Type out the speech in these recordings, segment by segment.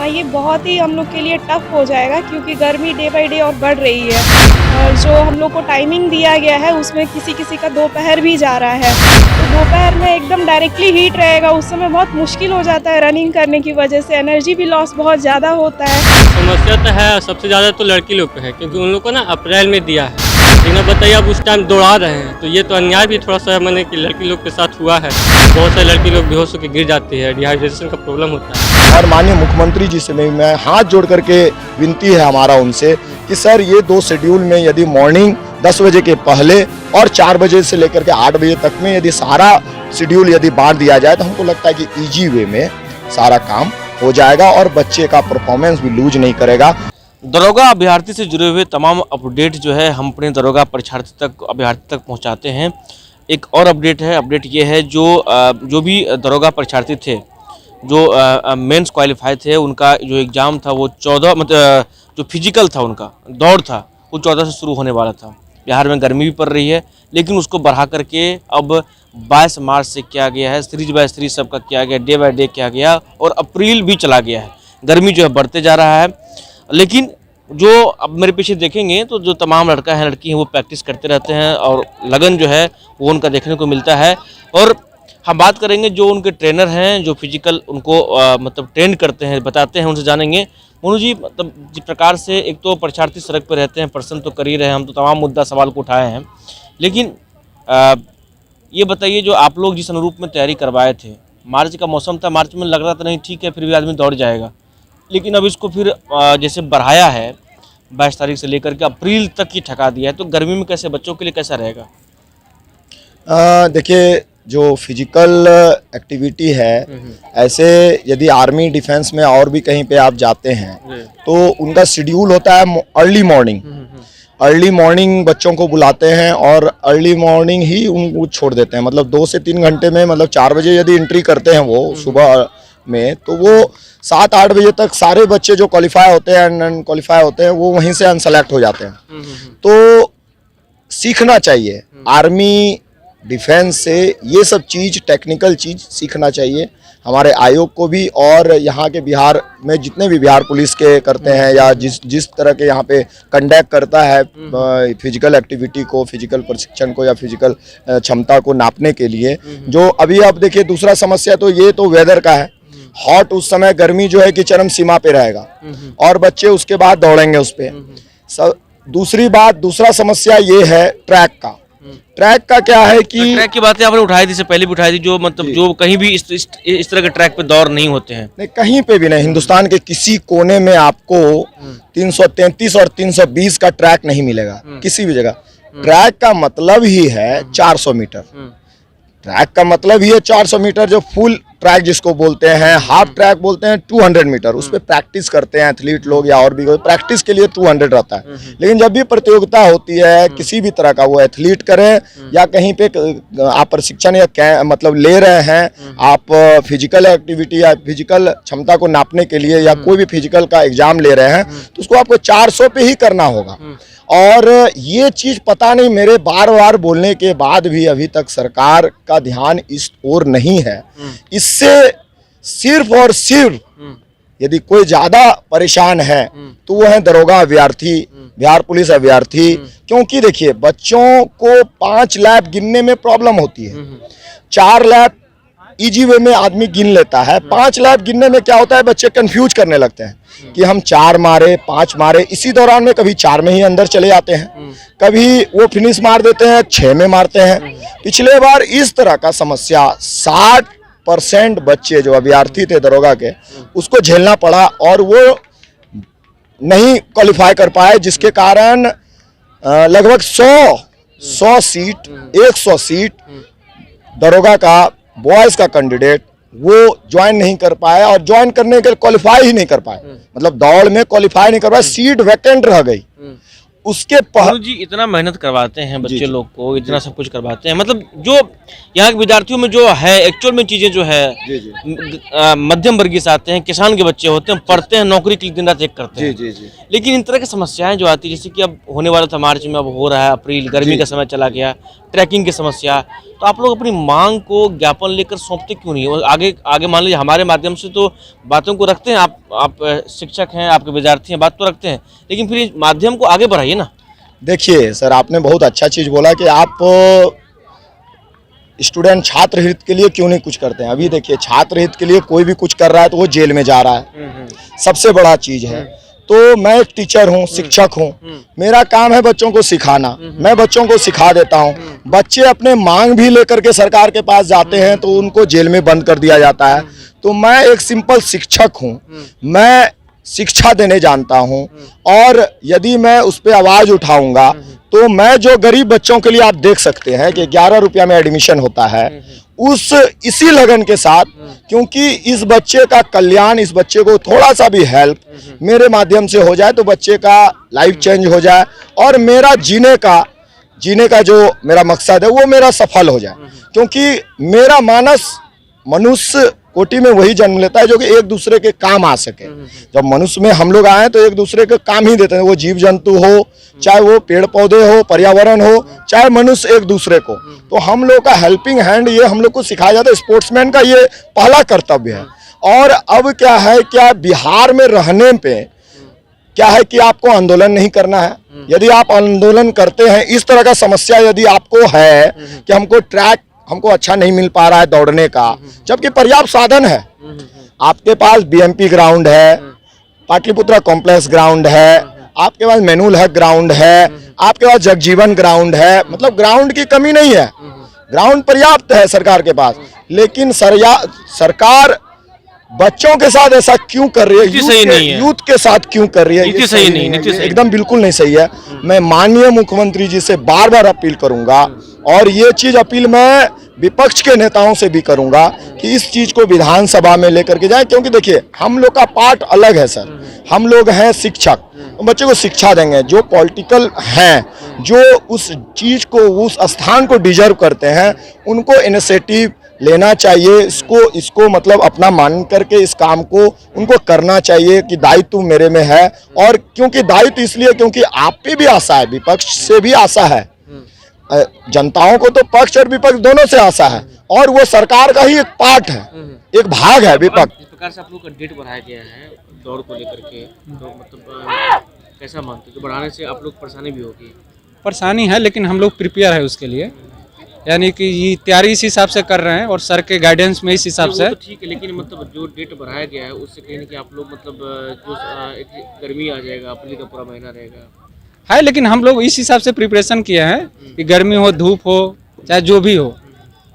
ये बहुत ही हम लोग के लिए टफ हो जाएगा क्योंकि गर्मी डे बाय डे और बढ़ रही है और जो हम लोग को टाइमिंग दिया गया है उसमें किसी किसी का दोपहर भी जा रहा है, तो दोपहर में एकदम डायरेक्टली हीट रहेगा, उस समय बहुत मुश्किल हो जाता है रनिंग करने की वजह से, एनर्जी भी लॉस बहुत ज़्यादा होता है। समस्या तो है, सबसे ज़्यादा तो लड़की लोग पे है क्योंकि उन लोग को ना अप्रैल में दिया है, लेकिन अब बताइए अब उस टाइम दौड़ा रहे हैं, तो ये तो अन्याय भी थोड़ा सा मैंने कि लड़की लोग के साथ हुआ है। बहुत सारी लड़की लोग बेहोश होकर गिर जाती है, डिहाइड्रेशन का प्रॉब्लम होता है। और माननीय मुख्यमंत्री जी से मैं हाथ जोड़ करके विनती है हमारा उनसे कि सर ये 2 शेड्यूल में यदि मॉर्निंग 10 बजे के पहले और 4 बजे से लेकर के 8 बजे तक में यदि सारा शेड्यूल यदि बांट दिया जाए तो हमको लगता है कि इजी वे में सारा काम हो जाएगा और बच्चे का परफॉर्मेंस भी लूज नहीं करेगा। दरोगा अभ्यर्थी से जुड़े हुए तमाम अपडेट जो है हम अपने दरोगा परीक्षार्थी तक अभ्यर्थी तक पहुंचाते हैं। एक और अपडेट है, अपडेट ये है जो भी दरोगा परीक्षार्थी थे जो मेंस क्वालिफाई थे, उनका जो एग्ज़ाम था वो 14 मतलब जो फिजिकल था उनका दौड़ था वो 14 से शुरू होने वाला था। बिहार में गर्मी भी पड़ रही है लेकिन उसको बढ़ा करके अब 22 मार्च से किया गया है, सीरीज बाय सीरीज सबका किया गया, डे बाय डे किया गया और अप्रैल भी चला गया है। गर्मी जो है बढ़ते जा रहा है, लेकिन जो अब मेरे पीछे देखेंगे तो जो तमाम लड़का है लड़की हैं वो प्रैक्टिस करते रहते हैं और लगन जो है वो उनका देखने को मिलता है। और हम बात करेंगे जो उनके ट्रेनर हैं जो फिजिकल उनको मतलब ट्रेन करते हैं, बताते हैं, उनसे जानेंगे। मोनू जी, मतलब जिस प्रकार से एक तो परीक्षार्थी सड़क पर रहते हैं, प्रश्न तो कर ही रहे हैं, हम तो तमाम मुद्दा सवाल को उठाए हैं, लेकिन ये बताइए जो आप लोग जिस अनुरूप में तैयारी करवाए थे, मार्च का मौसम था, मार्च में लग रहा था नहीं ठीक है फिर भी आदमी दौड़ जाएगा, लेकिन अब इसको फिर जैसे बढ़ाया है 22 तारीख से लेकर के अप्रैल तक ही ठका दिया है, तो गर्मी में कैसे बच्चों के लिए कैसा रहेगा? देखिए जो फिजिकल एक्टिविटी है, ऐसे यदि आर्मी डिफेंस में और भी कहीं पे आप जाते हैं तो उनका शेड्यूल होता है अर्ली मॉर्निंग। अर्ली मॉर्निंग बच्चों को बुलाते हैं और अर्ली मॉर्निंग ही उनको छोड़ देते हैं, मतलब 2 से 3 घंटे में, मतलब 4 बजे यदि एंट्री करते हैं वो सुबह में, तो वो 7-8 बजे तक सारे बच्चे जो क्वालिफाई होते हैं अन क्वालिफाई होते हैं वो वहीं से अनसेलेक्ट हो जाते हैं। तो सीखना चाहिए आर्मी डिफेंस से, ये सब चीज़ टेक्निकल चीज़ सीखना चाहिए हमारे आयोग को भी, और यहाँ के बिहार में जितने भी बिहार पुलिस के करते हैं या जिस तरह के यहाँ पे कंडक्ट करता है फिजिकल एक्टिविटी को, फिजिकल प्रशिक्षण को या फिजिकल क्षमता को नापने के लिए। जो अभी आप देखिए दूसरा समस्या तो ये तो वेदर का है, हॉट उस समय गर्मी जो है कि चरम सीमा पे रहेगा और बच्चे उसके बाद दौड़ेंगे उस पर। दूसरा समस्या ये है ट्रैक का। ट्रैक का क्या है कि ट्रैक की बातें आपने उठाई थी, से पहले भी उठाई थी, जो मतलब जो कहीं भी इस तरह के ट्रैक पे दौड़ नहीं होते हैं। नहीं, कहीं पे भी नहीं, हिंदुस्तान के किसी कोने में आपको 333 और 320 का ट्रैक नहीं मिलेगा किसी भी जगह। ट्रैक का मतलब ही है 400 मीटर। ट्रैक का मतलब ही है 400 मीटर, जो फुल ट्रैक जिसको बोलते हैं, हाफ ट्रैक बोलते हैं 200 मीटर। उस पर प्रैक्टिस करते हैं एथलीट लोग या और भी प्रैक्टिस के लिए 200 रहता है। लेकिन जब भी प्रतियोगिता होती है किसी भी तरह का, वो एथलीट करें या कहीं पे आप प्रशिक्षण या मतलब ले रहे हैं, आप फिजिकल एक्टिविटी या फिजिकल क्षमता को नापने के लिए या कोई भी फिजिकल का एग्जाम ले रहे हैं, तो उसको आपको 400 पे ही करना होगा। और ये चीज़ पता नहीं मेरे बार बार बोलने के बाद भी अभी तक सरकार का ध्यान इस ओर नहीं है। इससे सिर्फ और सिर्फ यदि कोई ज्यादा परेशान है तो वो है दरोगा अभ्यर्थी, बिहार पुलिस अभ्यर्थी। क्योंकि देखिए बच्चों को 5 लैप गिनने में प्रॉब्लम होती है, 4 लैप इजी वे में आदमी गिन लेता है, 5 लैप गिनने में क्या होता है बच्चे कंफ्यूज करने लगते हैं कि हम 4 मारे 5 मारे, इसी दौरान में कभी 4 में ही अंदर चले जाते हैं, कभी वो फिनिश मार देते हैं 6 में मारते हैं। पिछले बार इस तरह का समस्या 60% बच्चे जो अभ्यर्थी थे दरोगा के उसको झेलना पड़ा और वो नहीं क्वालिफाई कर पाए, जिसके कारण लगभग 100 सीट 100 सीट दरोगा का बॉयज का कैंडिडेट वो ज्वाइन नहीं कर पाए और ज्वाइन करने के लिए क्वालिफाई ही नहीं कर पाए, मतलब दौड़ में क्वालिफाई नहीं कर पाए, सीट वैकेंट रह गई। उसके जी इतना मेहनत करवाते हैं बच्चे लोग को, इतना सब कुछ करवाते हैं, मतलब जो यहाँ के विद्यार्थियों में जो है एक्चुअल में चीजें जो है मध्यम वर्गीय से आते हैं, किसान के बच्चे होते हैं, पढ़ते हैं, नौकरी के लिए दिन रात एक करते हैं। लेकिन इन तरह की समस्याएं जो आती है, जैसे कि अब होने वाला था मार्च में, अब हो रहा है अप्रैल, गर्मी का समय चला गया, ट्रैकिंग की समस्या, तो आप लोग अपनी मांग को ज्ञापन लेकर सौंपते क्यों नहीं? और आगे आगे मान लीजिए हमारे माध्यम से तो बातों को रखते हैं, आप शिक्षक हैं, आपके विद्यार्थी हैं, बात तो रखते हैं, लेकिन फिर इस माध्यम को आगे बढ़ाइए ना। देखिए सर, आपने बहुत अच्छा चीज़ बोला कि आप स्टूडेंट छात्र हित के लिए क्यों नहीं कुछ करते हैं। अभी देखिए, छात्र हित के लिए कोई भी कुछ कर रहा है तो वो जेल में जा रहा है, सबसे बड़ा चीज़ है। तो मैं एक टीचर हूँ, शिक्षक हूँ, मेरा काम है बच्चों को सिखाना, मैं बच्चों को सिखा देता हूँ। बच्चे अपने मांग भी लेकर के सरकार के पास जाते हैं तो उनको जेल में बंद कर दिया जाता है। तो मैं एक सिंपल शिक्षक हूँ, मैं शिक्षा देने जानता हूँ, और यदि मैं उस पर आवाज़ उठाऊंगा तो मैं जो गरीब बच्चों के लिए, आप देख सकते हैं कि 11 रुपया में एडमिशन होता है, इसी लगन के साथ, क्योंकि इस बच्चे का कल्याण, इस बच्चे को थोड़ा सा भी हेल्प मेरे माध्यम से हो जाए तो बच्चे का लाइफ चेंज हो जाए और मेरा जीने का जो मेरा मकसद है वो मेरा सफल हो जाए। क्योंकि मेरा मानस मनुष्य कोटि में वही जन्म लेता है जो कि एक दूसरे के काम आ सके। जब मनुष्य में हम लोग आए तो एक दूसरे के काम ही देते हैं, वो जीव जंतु हो, चाहे वो पेड़ पौधे हो, पर्यावरण हो, चाहे मनुष्य एक दूसरे को। तो हम लोग का हेल्पिंग हैंड ये हम लोग को सिखाया जाता है, स्पोर्ट्समैन का ये पहला कर्तव्य है। और अब क्या है, क्या बिहार में रहने पे क्या है कि आपको आंदोलन नहीं करना है। यदि आप आंदोलन करते हैं, इस तरह का समस्या यदि आपको है कि हमको अच्छा नहीं मिल पा रहा है दौड़ने का, जबकि पर्याप्त साधन है, आपके पास बीएमपी ग्राउंड है, पाटलिपुत्रा कॉम्प्लेक्स ग्राउंड है, आपके पास मेनुल हक ग्राउंड है, आपके पास जगजीवन ग्राउंड है, मतलब ग्राउंड की कमी नहीं है, ग्राउंड पर्याप्त है सरकार के पास। लेकिन सरकार बच्चों के साथ ऐसा क्यों कर रही है, यूथ के साथ क्यों कर रही है, नीति सही नहीं है, एकदम बिल्कुल नहीं सही है। मैं माननीय मुख्यमंत्री जी से बार बार अपील करूंगा, और ये चीज अपील मैं विपक्ष के नेताओं से भी करूंगा कि इस चीज को विधानसभा में लेकर के जाए। क्योंकि देखिए, हम लोग का पार्ट अलग है सर, हम लोग हैं शिक्षक, बच्चे को शिक्षा देंगे। जो पॉलिटिकल हैं, जो उस चीज को, उस स्थान को डिजर्व करते हैं, उनको इनिशिएटिव लेना चाहिए, इसको मतलब अपना मान करके इस काम को उनको करना चाहिए कि दायित्व मेरे में है। और क्योंकि दायित्व इसलिए क्योंकि आप पे भी आशा है, विपक्ष से भी आशा है, जनताओं को तो पक्ष और विपक्ष दोनों से आशा है, और वो सरकार का ही एक पार्ट है, एक भाग है विपक्ष। जिस प्रकार से आप लोग का डेट बढ़ाया गया है दौड़ को लेकर के, तो मतलब कैसा मानते हो, तो बढ़ाने से आप लोग परेशानी भी होगी? परेशानी है, लेकिन हम लोग प्रिपेयर है उसके लिए, यानी कि ये तैयारी इस हिसाब से कर रहे हैं और सर के गाइडेंस में इस हिसाब से। तो ठीक है, लेकिन मतलब जो डेट बढ़ाया गया है उससे कहीं ना कहीं आप लोग मतलब जो एक गर्मी आ जाएगा, अप्रैल का पूरा महीना रहेगा है, लेकिन हम लोग इस हिसाब से प्रिपरेशन किए हैं कि गर्मी हो, धूप हो, चाहे जो भी हो,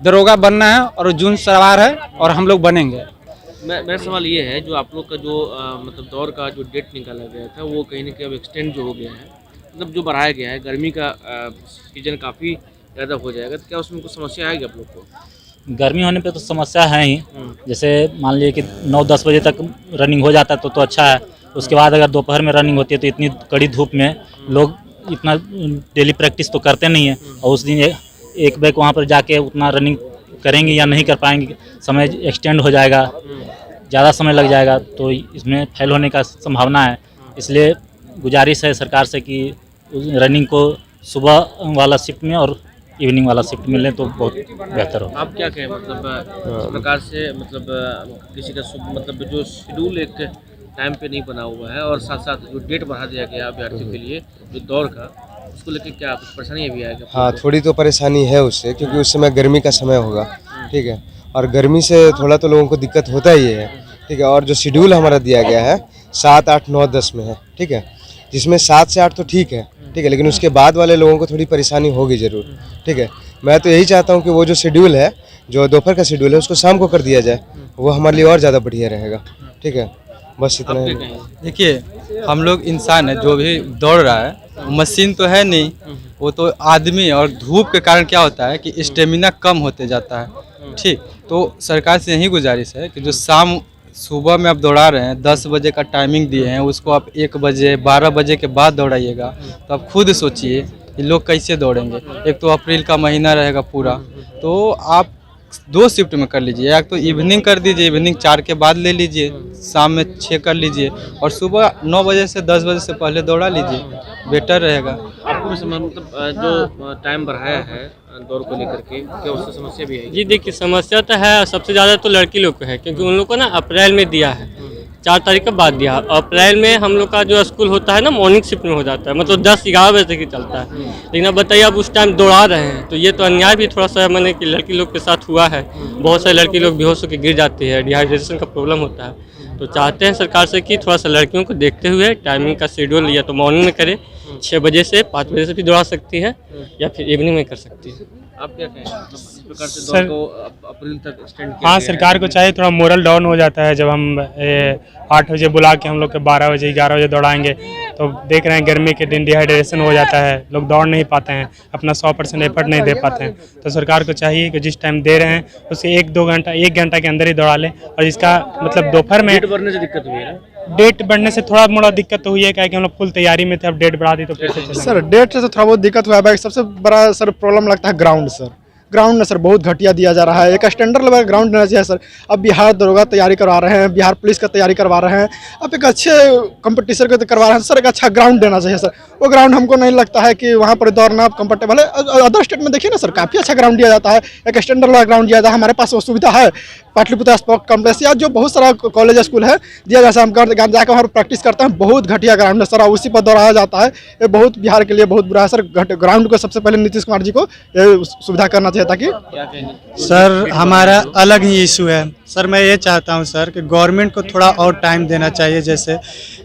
दरोगा बनना है और जून सवार है और हम लोग बनेंगे। मेरा सवाल ये है, जो आप लोग का जो मतलब दौड़ का जो डेट निकाला गया था वो कहीं ना कहीं अब एक्सटेंड जो हो गया है, मतलब जो बढ़ाया गया है, गर्मी का सीजन काफ़ी ज़्यादा हो जाएगा, तो क्या उसमें कुछ समस्या आएगी आप लोग को? गर्मी होने पे तो समस्या है ही। जैसे मान लीजिए कि 9-10 बजे तक रनिंग हो जाता है तो अच्छा है। उसके बाद अगर दोपहर में रनिंग होती है तो इतनी कड़ी धूप में लोग इतना डेली प्रैक्टिस तो करते नहीं है, और उस दिन एक बैग वहाँ पर जाके उतना रनिंग करेंगे या नहीं कर पाएंगे, समय एक्सटेंड हो जाएगा, ज़्यादा समय लग जाएगा, तो इसमें फेल होने का संभावना है। इसलिए गुजारिश है सरकार से कि रनिंग को सुबह वाला शिफ्ट में और इवनिंग वाला शिफ्ट में लें तो बहुत बेहतर हो। आप क्या कहें, मतलब इस प्रकार से मतलब किसी का मतलब जो शेड्यूल एक टाइम पे नहीं बना हुआ है, और साथ साथ जो डेट बढ़ा दिया गया अभ्यर्थियों के लिए जो दौड़ का, उसको लेकर क्या कुछ परेशानी भी आएगा? हाँ, थोड़ी तो परेशानी है उससे, क्योंकि उस समय गर्मी का समय होगा, ठीक है, और गर्मी से थोड़ा तो लोगों को दिक्कत होता ही है, ठीक है। और जो शेड्यूल हमारा दिया गया है 7, 8, 9, 10 में है, ठीक है, जिसमें 7 से 8 तो ठीक है, लेकिन उसके बाद वाले लोगों को थोड़ी परेशानी होगी ज़रूर, ठीक है। मैं तो यही चाहता हूँ कि वो जो शेड्यूल है, जो दोपहर का शेड्यूल है, उसको शाम को कर दिया जाए, वो हमारे लिए और ज़्यादा बढ़िया रहेगा, ठीक है। बस इतना ही। देखिए, हम लोग इंसान है, जो भी दौड़ रहा है मशीन तो है नहीं, वो तो आदमी, और धूप के कारण क्या होता है कि स्टेमिना कम होते जाता है, ठीक। तो सरकार से यही गुजारिश है कि जो सुबह में आप दौड़ा रहे हैं, 10 बजे का टाइमिंग दिए हैं, उसको आप 1 बजे 12 बजे के बाद दौड़ाइएगा, तो आप खुद सोचिए कि लोग कैसे दौड़ेंगे। एक तो अप्रैल का महीना रहेगा पूरा, तो आप दो शिफ्ट में कर लीजिए, एक तो इवनिंग कर दीजिए, इवनिंग 4 के बाद ले लीजिए, शाम में 6 कर लीजिए और सुबह 9 बजे से 10 बजे से पहले दौड़ा लीजिए, बेटर रहेगा। आपको मतलब जो टाइम बढ़ाया है दौड़ को लेकर के, क्या उससे समस्या भी है? जी देखिए, समस्या तो है, सबसे ज़्यादा तो लड़की लोग को है, क्योंकि उन लोग को ना अप्रैल में दिया है, 4 तारीख के बाद दिया। अप्रैल में हम लोग का जो स्कूल होता है ना, मॉर्निंग शिफ्ट में हो जाता है, मतलब 10-11 बजे तक ही चलता है। लेकिन अब बताइए, अब उस टाइम दौड़ा रहे हैं, तो ये तो अन्याय भी थोड़ा सा मैंने कि लड़की लोग के साथ हुआ है। बहुत सारे लड़की लोग बेहोश होकर गिर जाती है, डिहाइड्रेशन का प्रॉब्लम होता है। तो चाहते हैं सरकार से कि थोड़ा सा लड़कियों को देखते हुए टाइमिंग का शेड्यूल या तो मॉर्निंग में करे, 6 बजे से 5 बजे से भी दौड़ा सकती है, या फिर इवनिंग में कर सकती है। आप क्या कहें, मतलब इस प्रकार से दौड़ को अप्रैल तक एक्सटेंड किया हाँ, गया सरकार को चाहिए, थोड़ा मोरल डाउन हो जाता है जब हम 8 बजे बुला के हम लोग के 12 बजे 11 बजे दौड़ाएंगे, तो देख रहे हैं गर्मी के दिन डिहाइड्रेशन हो जाता है, लोग दौड़ नहीं पाते हैं, अपना 100% एफर्ट नहीं दे पाते हैं। तो सरकार को चाहिए कि जिस टाइम दे रहे हैं उससे 1 घंटा के अंदर ही दौड़ा लें। और इसका मतलब दोपहर में डेट बढ़ने से दिक्कत हुई है ना? डेट बढ़ने से थोड़ा मोड़ा दिक्कत तो हुई है, क्या कि हम लोग फुल तैयारी में थे, अब डेट बढ़ा दी तो फिर से चलेंगे। सर डेट से तो थोड़ा बहुत दिक्कत हुआ है। सबसे बड़ा सर प्रॉब्लम लगता है ग्राउंड। सर ग्राउंड में सर बहुत घटिया दिया जा रहा है, एक स्टैंडर्ड लेवल ग्राउंड देना चाहिए सर। अब बिहार दरोगा तैयारी करवा रहे हैं, बिहार पुलिस का तैयारी करवा रहे हैं, अब एक अच्छे कंपटीशन को करवा रहे हैं सर, एक अच्छा ग्राउंड देना चाहिए सर। वो ग्राउंड हमको नहीं लगता है कि वहाँ पर दौड़ना कंफर्टेबल है। अदर स्टेट में देखिए ना सर, काफ़ी अच्छा ग्राउंड दिया जाता है, एक स्टैंडर्ड वाला ग्राउंड दिया जाता है। हमारे पास वो सुविधा है, पाटलिपुत्र स्पोर्ट्स कॉम्प्लेक्स या जो बहुत सारा कॉलेज स्कूल है दिया जाता है, हम जाकर वहाँ प्रैक्टिस करते हैं। बहुत घटिया ग्राउंड है सर, उसी पर दौड़ाया जाता है। ये बहुत बिहार के लिए बहुत बुरा है सर। ग्राउंड को सबसे पहले नीतीश कुमार जी को ये सुविधा करना चाहिए ताकि सर हमारा अलग ही इशू है सर। मैं ये चाहता हूँ सर कि गवर्नमेंट को थोड़ा और टाइम देना चाहिए, जैसे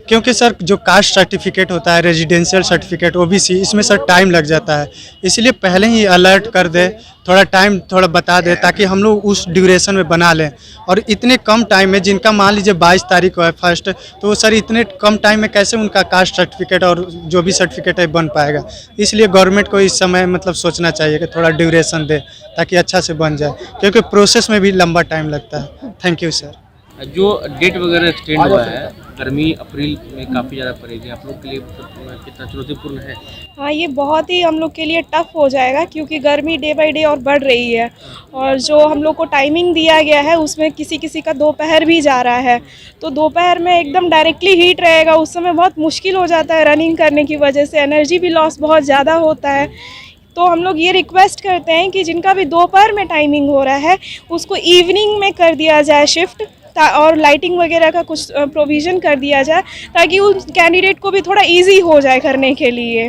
क्योंकि सर जो कास्ट सर्टिफिकेट होता है, रेजिडेंशियल सर्टिफिकेट ओबीसी, इसमें सर टाइम लग जाता है, इसलिए पहले ही अलर्ट कर दे, थोड़ा टाइम थोड़ा बता दे ताकि हम लोग उस ड्यूरेशन में बना लें। और इतने कम टाइम में, जिनका मान लीजिए 22 तारीख को है फर्स्ट, तो सर इतने कम टाइम में कैसे उनका कास्ट सर्टिफिकेट और जो भी सर्टिफिकेट है बन पाएगा। इसलिए गवर्नमेंट को इस समय मतलब सोचना चाहिए कि थोड़ा ड्यूरेशन दे ताकि अच्छा से बन जाए, क्योंकि प्रोसेस में भी लंबा टाइम लगता है। Thank you sir. जो डेट वगैरह एक्सटेंड हुआ है, गर्मी अप्रैल में काफ़ी ज़्यादा पड़ेगी, आप लोग के लिए कितना चुनौतीपूर्ण है? हाँ, ये बहुत ही हम लोग के लिए टफ हो जाएगा, क्योंकि गर्मी डे बाय डे और बढ़ रही है। और जो हम लोग को टाइमिंग दिया गया है उसमें किसी किसी का दोपहर भी जा रहा है, तो दोपहर में एकदम डायरेक्टली हीट रहेगा, उस समय बहुत मुश्किल हो जाता है रनिंग करने की वजह से, एनर्जी भी लॉस बहुत ज़्यादा होता है। तो हम लोग ये रिक्वेस्ट करते हैं कि जिनका भी दोपहर में टाइमिंग हो रहा है उसको इवनिंग में कर दिया जाए शिफ्ट, और लाइटिंग वगैरह का कुछ प्रोविज़न कर दिया जाए ताकि उस कैंडिडेट को भी थोड़ा इजी हो जाए करने के लिए।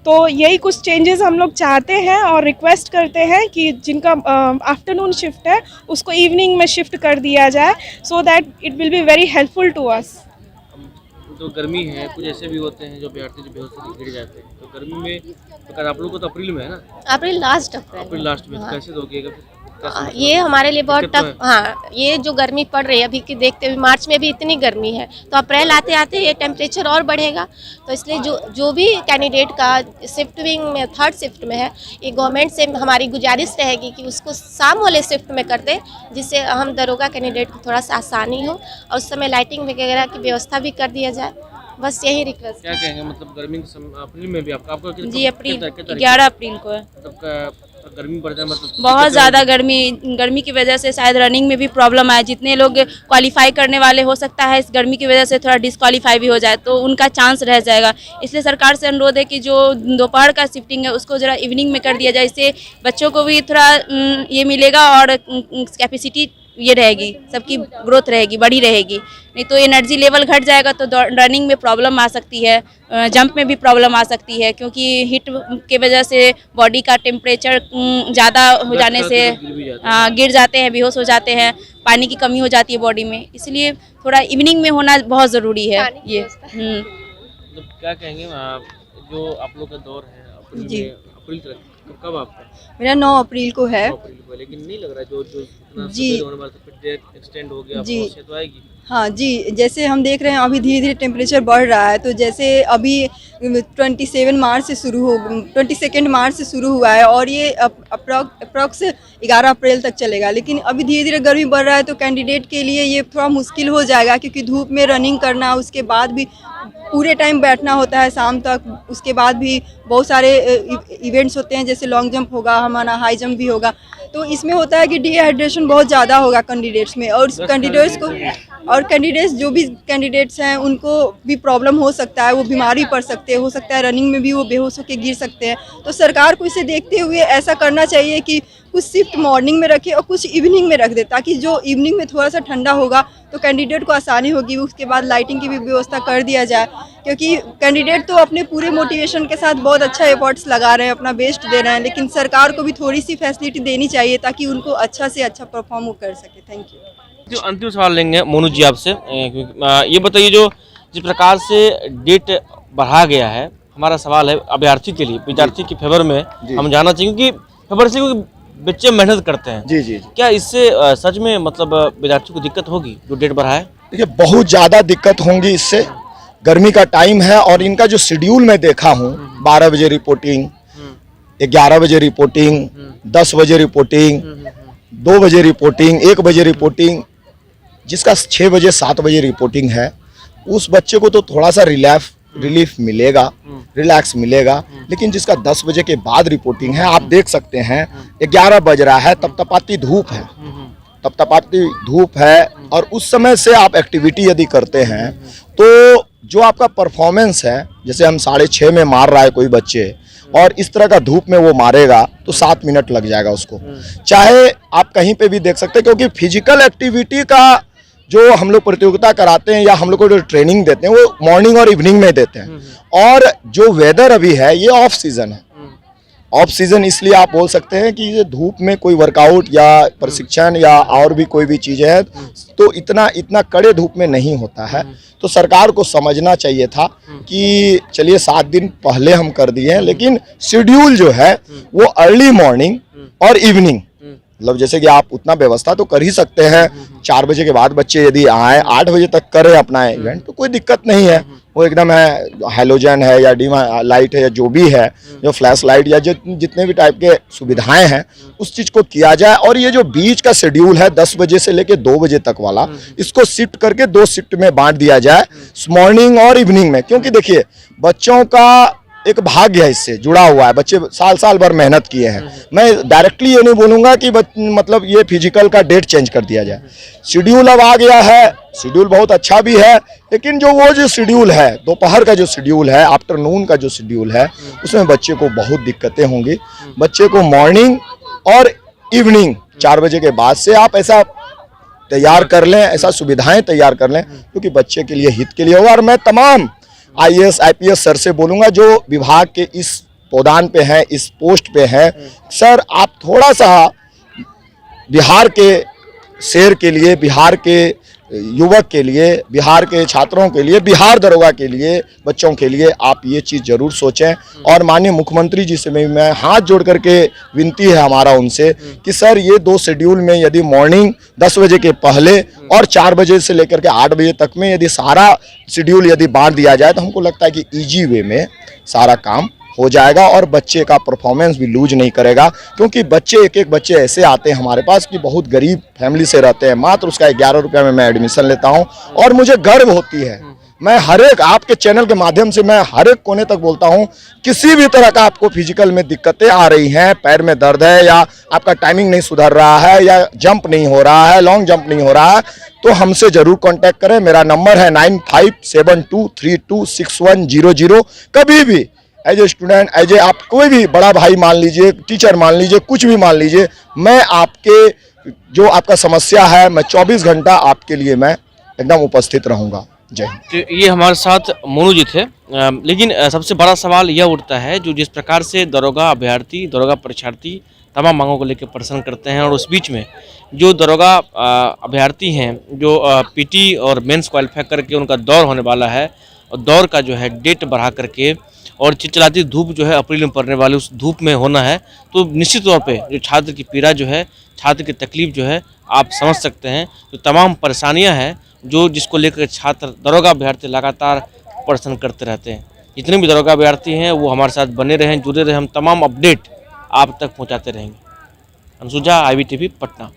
तो यही कुछ चेंजेस हम लोग चाहते हैं और रिक्वेस्ट करते हैं कि जिनका आफ्टरनून शिफ्ट है उसको इवनिंग में शिफ्ट कर दिया जाए, so that it will be very helpful to us. तो गर्मी है, कुछ ऐसे भी होते हैं जो अभ्यर्थी जो बेहोश होकर गिर जाते हैं, तो गर्मी में तो आप लोगों को तो अप्रैल में है ना? अप्रैल लास्ट में। तो कैसे दोगे? ये हमारे लिए बहुत टफ। हाँ, ये जो गर्मी पड़ रही है अभी की देखते हुए, मार्च में भी इतनी गर्मी है, तो अप्रैल आते आते ये टेम्परेचर और बढ़ेगा। तो इसलिए जो भी कैंडिडेट का शिफ्टिंग में थर्ड शिफ्ट में है, ये गवर्नमेंट से हमारी गुजारिश रहेगी कि उसको शाम वाले शिफ्ट में कर दे, जिससे हम दरोगा कैंडिडेट को थोड़ा सा आसानी हो और उस समय लाइटिंग वगैरह की व्यवस्था भी कर दिया जाए। बस यही रिक्वेस्ट। क्या कहेंगे, मतलब गर्मी के समय अप्रैल में भी आपका जी अप्रैल 11 अप्रैल को है, मतलब गर्मी बढ़ जाए, मतलब बहुत ज़्यादा गर्मी की वजह से शायद रनिंग में भी प्रॉब्लम आए। जितने लोग क्वालिफाई करने वाले हो सकता है इस गर्मी की वजह से थोड़ा डिस्क्वालीफाई भी हो जाए, तो उनका चांस रह जाएगा। इसलिए सरकार से अनुरोध है कि जो दोपहर का शिफ्टिंग है उसको ज़रा इवनिंग में कर दिया जाए, इससे बच्चों को भी थोड़ा ये मिलेगा और कैपेसिटी ये रहेगी, सबकी ग्रोथ रहेगी, बड़ी रहेगी। नहीं तो एनर्जी लेवल घट जाएगा तो रनिंग में प्रॉब्लम आ सकती है, जंप में भी प्रॉब्लम आ सकती है, क्योंकि हीट के वजह से बॉडी का टेम्परेचर ज़्यादा हो जाने से गिर जाते हैं, बेहोश हो जाते हैं, पानी की कमी हो जाती है बॉडी में। इसलिए थोड़ा इवनिंग में होना बहुत ज़रूरी है ये। मतलब क्या कहेंगे, जो आप लोग का दौर है अप्रैल तक, कब आपका? मेरा 9 अप्रैल को है। 9 अप्रैल को, लेकिन नहीं लग रहा जो जी होने वाला तो फिर एक्सटेंड हो गया, जी तो आएगी। हाँ जी, जैसे हम देख रहे हैं अभी धीरे धीरे टेम्परेचर बढ़ रहा है, तो जैसे अभी 22 मार्च से शुरू हुआ है और ये अप्रॉक्स 11 अप्रैल तक चलेगा। लेकिन अभी धीरे धीरे गर्मी बढ़ रहा है तो कैंडिडेट के लिए ये थोड़ा मुश्किल हो जाएगा, क्योंकि धूप में रनिंग करना, उसके बाद भी पूरे टाइम बैठना होता है शाम तक, उसके बाद भी बहुत सारे इवेंट्स होते हैं, जैसे लॉन्ग जंप होगा, हमारा हाई जंप भी होगा। तो इसमें होता है कि डिहाइड्रेशन बहुत ज़्यादा होगा कैंडिडेट्स में, और कैंडिडेट्स जो भी कैंडिडेट्स हैं उनको भी प्रॉब्लम हो सकता है, वो बीमारी पड़ सकते हैं, हो सकता है रनिंग में भी वो बेहोश होकर गिर सकते हैं। तो सरकार को इसे देखते हुए ऐसा करना चाहिए कि कुछ शिफ्ट मॉर्निंग में रखे और कुछ इवनिंग में रख दे, ताकि जो इवनिंग में थोड़ा सा ठंडा होगा तो कैंडिडेट को आसानी होगी। उसके बाद लाइटिंग की भी व्यवस्था कर दिया जाए, क्योंकि कैंडिडेट तो अपने पूरे मोटिवेशन के साथ बहुत अच्छा एफर्ट्स लगा रहे हैं, अपना बेस्ट दे रहे हैं, लेकिन सरकार को भी थोड़ी सी फैसिलिटी देनी चाहिए ताकि उनको अच्छा से अच्छा परफॉर्म कर सके। Thank you. जो अंतिम सवाल लेंगे मोनू जी आपसे, ये बताइए जो जिस प्रकार से डेट बढ़ा गया है, हमारा सवाल है अभ्यर्थी के लिए, विद्यार्थी के फेवर में हम जानना चाहिए कि फेवर से क्योंकि बच्चे मेहनत करते हैं। जी। क्या इससे सच में मतलब विद्यार्थियों को दिक्कत होगी जो डेट बढ़ा है? देखिए बहुत ज़्यादा दिक्कत होंगी इससे। गर्मी का टाइम है और इनका जो शेड्यूल मैं देखा हूँ, 12 बजे रिपोर्टिंग, 11 बजे रिपोर्टिंग, 10 बजे रिपोर्टिंग, 2 बजे रिपोर्टिंग, 1 बजे रिपोर्टिंग, जिसका 6 बजे 7 बजे रिपोर्टिंग है, उस बच्चे को तो थोड़ा सा रिलीफ मिलेगा, रिलैक्स मिलेगा। लेकिन जिसका 10 बजे के बाद रिपोर्टिंग है, आप देख सकते हैं 11 बज रहा है, तपतपाती धूप है, और उस समय से आप एक्टिविटी यदि करते हैं तो जो आपका परफॉर्मेंस है, जैसे हम 6:30 में मार रहा है कोई बच्चे, और इस तरह का धूप में वो मारेगा तो 7 मिनट लग जाएगा उसको। चाहे आप कहीं पे भी देख सकते हैं, क्योंकि फिजिकल एक्टिविटी का जो हम लोग प्रतियोगिता कराते हैं या हम लोग को जो ट्रेनिंग देते हैं वो मॉर्निंग और इवनिंग में देते हैं। और जो वेदर अभी है ये ऑफ सीजन है। ऑफ सीजन इसलिए आप बोल सकते हैं कि ये धूप में कोई वर्कआउट या प्रशिक्षण या और भी कोई भी चीज़ है तो इतना कड़े धूप में नहीं होता है। तो सरकार को समझना चाहिए था कि चलिए 7 दिन पहले हम कर दिए हैं, लेकिन शेड्यूल जो है वो अर्ली मॉर्निंग और इवनिंग, मतलब जैसे कि आप उतना व्यवस्था तो कर ही सकते हैं। 4 बजे के बाद बच्चे यदि आए, 8 बजे तक करें अपना इवेंट तो कोई दिक्कत नहीं है। वो एकदम है, हेलोजन है या डिम लाइट है या जो भी है, जो फ्लैश लाइट या जितने भी टाइप के सुविधाएं हैं उस चीज़ को किया जाए। और ये जो बीच का शेड्यूल है 10 बजे से लेके 2 बजे तक वाला, इसको शिफ्ट करके 2 शिफ्ट में बांट दिया जाए, मॉर्निंग और इवनिंग में। क्योंकि देखिए बच्चों का एक भाग्य है इससे जुड़ा हुआ है, बच्चे साल भर मेहनत किए हैं। मैं डायरेक्टली ये नहीं बोलूँगा कि मतलब ये फिजिकल का डेट चेंज कर दिया जाए। शेड्यूल अब आ गया है, शेड्यूल बहुत अच्छा भी है, लेकिन जो शेड्यूल है, दोपहर का जो शेड्यूल है, आफ्टरनून का जो शेड्यूल है, उसमें बच्चे को बहुत दिक्कतें होंगी। बच्चे को मॉर्निंग और इवनिंग 4 बजे के बाद से आप ऐसा तैयार कर लें, ऐसा सुविधाएँ तैयार कर लें क्योंकि बच्चे के लिए हित के लिए होगा। और मैं तमाम IAS IPS सर से बोलूँगा जो विभाग के इस पौधान पे हैं, इस पोस्ट पे हैं, सर आप थोड़ा सा बिहार के शेर के लिए, बिहार के युवक के लिए, बिहार के छात्रों के लिए, बिहार दरोगा के लिए, बच्चों के लिए आप ये चीज़ ज़रूर सोचें। और माननीय मुख्यमंत्री जी से मैं हाथ जोड़ करके विनती है हमारा उनसे कि सर ये 2 शेड्यूल में यदि मॉर्निंग 10 बजे के पहले और 4 बजे से लेकर के 8 बजे तक में यदि सारा शेड्यूल यदि बांट दिया जाए तो हमको लगता है कि ईजी वे में सारा काम हो जाएगा और बच्चे का परफॉर्मेंस भी लूज नहीं करेगा। क्योंकि बच्चे एक बच्चे ऐसे आते हैं हमारे पास कि बहुत गरीब फैमिली से रहते हैं, मात्र उसका 11 रुपये में मैं एडमिशन लेता हूं और मुझे गर्व होती है। मैं हर एक आपके चैनल के माध्यम से मैं हर एक कोने तक बोलता हूं, किसी भी तरह का आपको फिजिकल में दिक्कतें आ रही हैं, पैर में दर्द है या आपका टाइमिंग नहीं सुधर रहा है या जंप नहीं हो रहा है, लॉन्ग जंप नहीं हो रहा है, तो हमसे ज़रूर कांटेक्ट करें। मेरा नंबर है 9572326100। कभी भी as a student, as a आप कोई भी बड़ा भाई मान लीजिए, टीचर मान लीजिए, कुछ भी मान लीजिए, मैं आपके जो आपका समस्या है मैं 24 घंटा आपके लिए मैं एकदम उपस्थित रहूँगा। जय हिंद। तो ये हमारे साथ मोनू जी थे। लेकिन सबसे बड़ा सवाल यह उठता है जो जिस प्रकार से दरोगा अभ्यर्थी, दरोगा परीक्षार्थी तमाम मांगों को लेकर परेशान करते हैं, और उस बीच में जो दरोगा अभ्यर्थी हैं जो PT और मेंस क्वालिफाई करके उनका दौर होने वाला है, और दौर का जो है डेट बढ़ा करके और चिलचिलाती धूप जो है अप्रैल में पड़ने वाली उस धूप में होना है, तो निश्चित तौर पे जो छात्र की पीड़ा जो है, छात्र की तकलीफ जो है आप समझ सकते हैं। तो तमाम परेशानियां हैं जो जिसको लेकर छात्र दरोगा अभ्यर्थी लगातार परेशान करते रहते हैं। जितने भी दरोगा अभ्यर्थी हैं वो हमारे साथ बने रहें, जुड़े रहें, हम तमाम अपडेट आप तक पहुँचाते रहेंगे। अंशुजा, IBTV पटना।